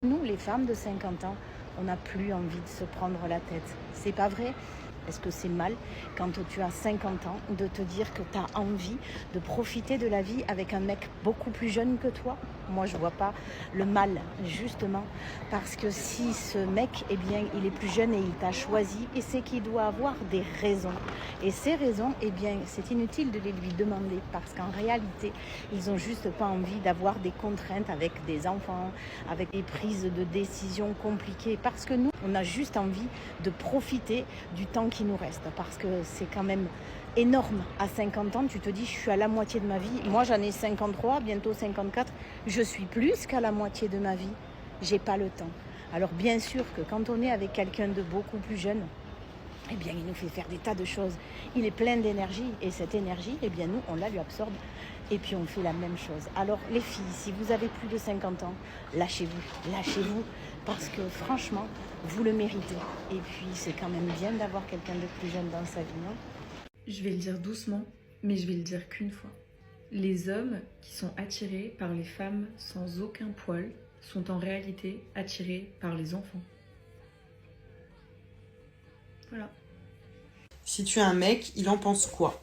Nous, les femmes de 50 ans, on n'a plus envie de se prendre la tête. C'est pas vrai? Est-ce que c'est mal, quand tu as 50 ans, de te dire que tu as envie de profiter de la vie avec un mec beaucoup plus jeune que toi? Moi, je vois pas le mal, justement, parce que si ce mec, eh bien, il est plus jeune et il t'a choisi, et c'est qu'il doit avoir des raisons. Et ces raisons, eh bien, c'est inutile de les lui demander, parce qu'en réalité, ils ont juste pas envie d'avoir des contraintes avec des enfants, avec des prises de décisions compliquées, parce que nous, on a juste envie de profiter du temps qui nous reste, parce que c'est quand même énorme. À 50 ans, tu te dis, je suis à la moitié de ma vie. Moi, j'en ai 53, bientôt 54. Je suis plus qu'à la moitié de ma vie. J'ai pas le temps. Alors, bien sûr que quand on est avec quelqu'un de beaucoup plus jeune, eh bien, il nous fait faire des tas de choses. Il est plein d'énergie, et cette énergie, eh bien, nous, on la lui absorbe, et puis on fait la même chose. Alors, les filles, si vous avez plus de 50 ans, lâchez-vous, parce que franchement, vous le méritez. Et puis, c'est quand même bien d'avoir quelqu'un de plus jeune dans sa vie, non ? Je vais le dire doucement, mais je vais le dire qu'une fois. Les hommes qui sont attirés par les femmes sans aucun poil sont en réalité attirés par les enfants. Voilà. Si tu as un mec, il en pense quoi?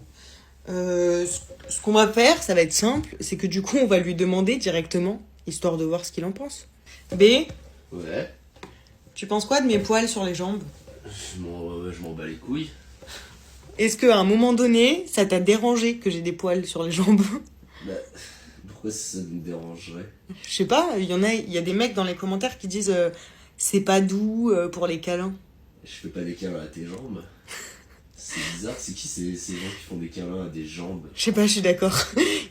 Ce qu'on va faire, ça va être simple, c'est que du coup, on va lui demander directement, histoire de voir ce qu'il en pense. B, Ouais, tu penses quoi de mes poils sur les jambes? je m'en bats les couilles. Est-ce qu'à un moment donné, ça t'a dérangé que j'ai des poils sur les jambes? Bah, pourquoi ça me dérangerait? Je sais pas, il y a des mecs dans les commentaires qui disent c'est pas doux pour les câlins. Je fais pas des câlins à tes jambes. C'est bizarre, c'est qui ces gens qui font des câlins à des jambes? Je sais pas, je suis d'accord.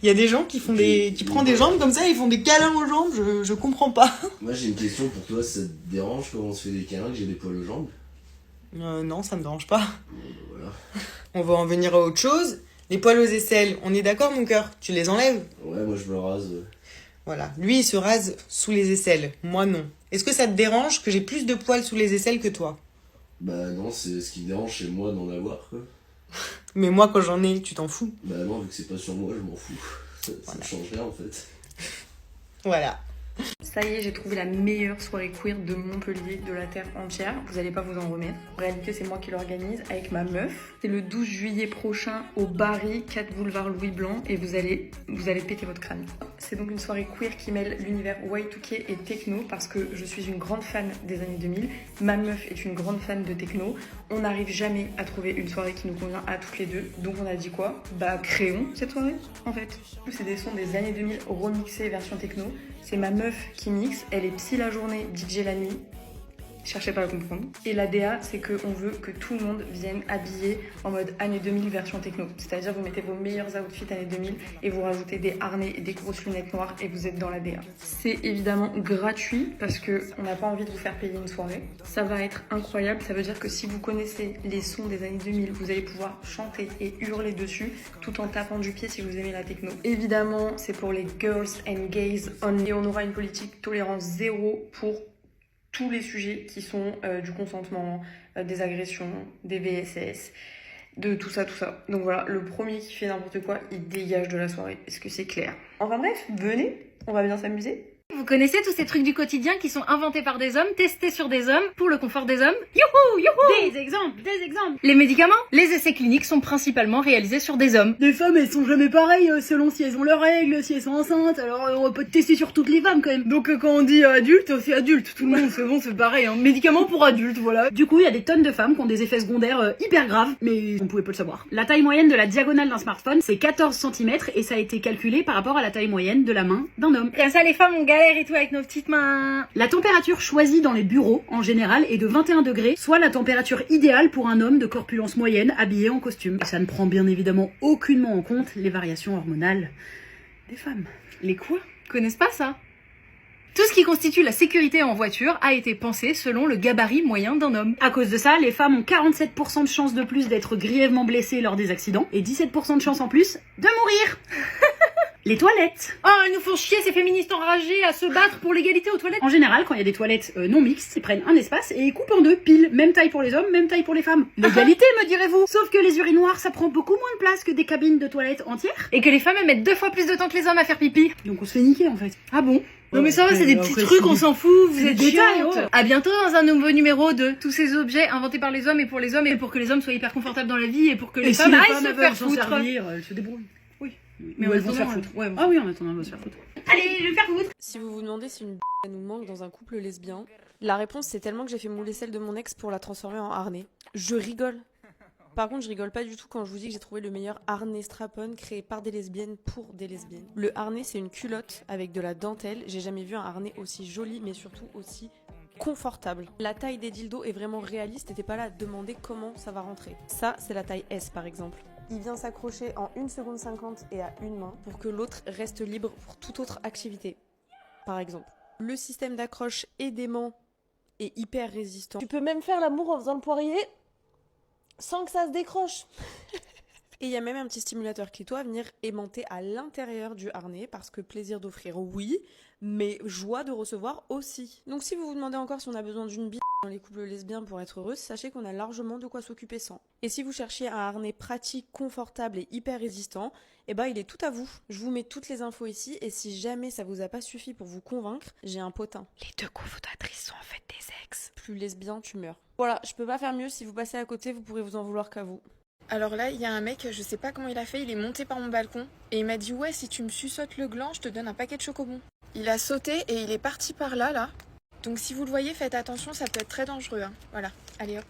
Il y a des gens qui font qui prennent des jambes comme ça, ils font des câlins aux jambes, je comprends pas. Moi j'ai une question pour toi, ça te dérange quand on se fait des câlins que j'ai des poils aux jambes? Non, ça me dérange pas. Bon, bah voilà. On va en venir à autre chose. Les poils aux aisselles, on est d'accord mon cœur? Tu les enlèves? Ouais, moi je me rase. Voilà, lui il se rase sous les aisselles, moi non. Est-ce que ça te dérange que j'ai plus de poils sous les aisselles que toi? Bah non, c'est ce qui me dérange chez moi d'en avoir quoi. Mais moi quand j'en ai, tu t'en fous? Bah non, vu que c'est pas sur moi, je m'en fous. Ça me change rien en fait. Voilà. Ça y est, j'ai trouvé la meilleure soirée queer de Montpellier, de la terre entière. Vous allez pas vous en remettre. En réalité, c'est moi qui l'organise avec ma meuf. C'est le 12 juillet prochain au Barry, 4 boulevard Louis Blanc, et vous allez péter votre crâne. C'est donc une soirée queer qui mêle l'univers Y2K et techno, parce que je suis une grande fan des années 2000. Ma meuf est une grande fan de techno. On n'arrive jamais à trouver une soirée qui nous convient à toutes les deux. Donc on a dit quoi? Bah créons cette soirée, en fait. C'est des sons des années 2000 remixés version techno. C'est ma meuf qui mixe, elle est psy la journée, DJ la nuit. Cherchez pas à comprendre. Et la DA, c'est qu'on veut que tout le monde vienne habillé en mode années 2000 version techno. C'est-à-dire vous mettez vos meilleurs outfits années 2000 et vous rajoutez des harnais et des grosses lunettes noires et vous êtes dans la DA. C'est évidemment gratuit parce qu'on n'a pas envie de vous faire payer une soirée. Ça va être incroyable, ça veut dire que si vous connaissez les sons des années 2000, vous allez pouvoir chanter et hurler dessus tout en tapant du pied si vous aimez la techno. Évidemment, c'est pour les girls and gays only. Et on aura une politique tolérance zéro pour tous les sujets qui sont du consentement, des agressions, des VSS, de tout ça. Donc voilà, le premier qui fait n'importe quoi, il dégage de la soirée. Est-ce que c'est clair? Enfin bref, venez, on va bien s'amuser. Vous connaissez tous ces trucs du quotidien qui sont inventés par des hommes, testés sur des hommes, pour le confort des hommes? Youhou, youhou! Des exemples. Les médicaments? Les essais cliniques sont principalement réalisés sur des hommes. Les femmes, elles sont jamais pareilles selon si elles ont leurs règles, si elles sont enceintes, alors on peut tester sur toutes les femmes quand même. Donc quand on dit adulte, c'est adulte, tout le monde, c'est bon, c'est pareil, hein. Médicaments pour adultes, voilà. Du coup, il y a des tonnes de femmes qui ont des effets secondaires hyper graves, mais on pouvait pas le savoir. La taille moyenne de la diagonale d'un smartphone, c'est 14 cm et ça a été calculé par rapport à la taille moyenne de la main d'un homme. Comme ça, les femmes, on galère et tout avec nos petites mains. La température choisie dans les bureaux, en général, est de 21 degrés, soit la température idéale pour un homme de corpulence moyenne habillé en costume. Et ça ne prend bien évidemment aucunement en compte les variations hormonales des femmes. Les quoi? Connaissent pas ça? Tout ce qui constitue la sécurité en voiture a été pensé selon le gabarit moyen d'un homme. À cause de ça, les femmes ont 47% de chances de plus d'être grièvement blessées lors des accidents et 17% de chances en plus de mourir. Les toilettes. Oh, ils nous font chier ces féministes enragées à se battre pour l'égalité aux toilettes. En général, quand il y a des toilettes non mixtes, ils prennent un espace et ils coupent en deux, pile. Même taille pour les hommes, même taille pour les femmes. L'égalité, me direz-vous. Sauf que les urinoirs, ça prend beaucoup moins de place que des cabines de toilettes entières. Et que les femmes elles mettent 2 fois plus de temps que les hommes à faire pipi. Donc on se fait niquer en fait. Ah bon? Non mais ça va, c'est des petits trucs, on s'en fout, vous êtes détails, chiantes. À bientôt dans un nouveau numéro de tous ces objets inventés par les hommes et pour que les hommes soient hyper confortables dans la vie et pour que les femmes aillent se faire foutre. Elles se débrouillent. Oui. Mais Ou en elles vont se faire attendant, foutre. Ah oui, en attendant, elles vont se faire foutre. Allez, je vais faire foutre. Si vous vous demandez si une elle nous manque dans un couple lesbien, la réponse c'est tellement que j'ai fait mouler celle de mon ex pour la transformer en harnais. Je rigole. Par contre, je rigole pas du tout quand je vous dis que j'ai trouvé le meilleur harnais strap-on créé par des lesbiennes pour des lesbiennes. Le harnais, c'est une culotte avec de la dentelle. J'ai jamais vu un harnais aussi joli, mais surtout aussi confortable. La taille des dildos est vraiment réaliste et t'es pas là à te demander comment ça va rentrer. Ça, c'est la taille S par exemple. Il vient s'accrocher en 1 seconde 50 et à une main pour que l'autre reste libre pour toute autre activité. Par exemple, le système d'accroche est dément et hyper résistant. Tu peux même faire l'amour en faisant le poirier sans que ça se décroche. Et il y a même un petit stimulateur clito à venir aimanter à l'intérieur du harnais parce que plaisir d'offrir, oui, mais joie de recevoir aussi. Donc si vous vous demandez encore si on a besoin d'une bite dans les couples lesbiens pour être heureux, sachez qu'on a largement de quoi s'occuper sans. Et si vous cherchiez un harnais pratique, confortable et hyper résistant, eh ben il est tout à vous. Je vous mets toutes les infos ici et si jamais ça vous a pas suffi pour vous convaincre, j'ai un potin. Les 2 cofondatrices sont en fait des ex. Plus lesbien, tu meurs. Voilà, je peux pas faire mieux, si vous passez à côté, vous pourrez vous en vouloir qu'à vous. Alors là, il y a un mec, je sais pas comment il a fait, il est monté par mon balcon et il m'a dit ouais, si tu me suçotes le gland, je te donne un paquet de chocobons. Il a sauté et il est parti par là. Donc si vous le voyez, faites attention, ça peut être très dangereux. Hein. Voilà, allez hop.